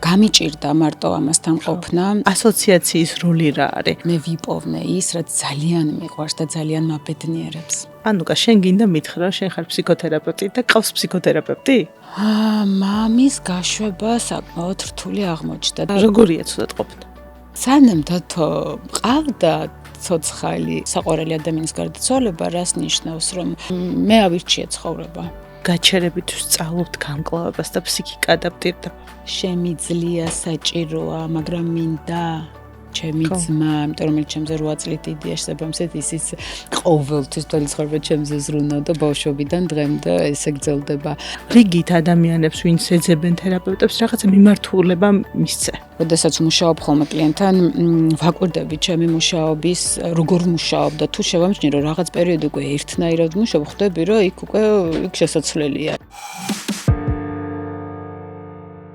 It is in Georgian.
გამიჭირდა მარტო ამასთან ყოფნა. ასოციაციის როლი რა არის? მე ვიპოვნე ის, რაც ძალიან მიყვარს და ძალიან მაბედნიერებს. ანუკა, შენ გინდა მითხრა, შენ ხარ ფსიქოთერაპევტი და ყავს ფსიქოთერაპევტი? მამის გაშვება საკმაოდ რთული აღმოჩნდა. როგორია ცუდად ყოფნა? სანამ დათო ყავდა ცოცხალი საყვარელი ადამიანის გარდაცვალება, რას ნიშნავს, რომ მე ავირჩიე ცხოვრება. გაჩერებით ვსწავლობთ გამკლავებას და ფსიქიკა ადაპტირდება. შემიძლია, საჭიროა, მაგრამ მინდა ჩემი ძმა, იმიტომ რომ ჩემზე 8 წლით დიდია შესაბამისად ისიც ყოველთვის მთელი ცხოვრება ჩემზე ზრუნავდა ბავშვობიდან დღემდე ესე გრძელდება. რიგით ადამიანებს, ვინც ეძებენ თერაპევტებს, რაღაცა მიმართულება მისცე. როდესაც ვმუშაობ ხოლმე კლიენტთან, ვაკვირდები ჩემი მუშაობის, როგორ ვმუშაობ და თუ შევამჩნიე, რომ რაღაც პერიოდი უკვე ერთნაირად ვმუშაობ, ხვდები, რომ იქ შესაძლებელია.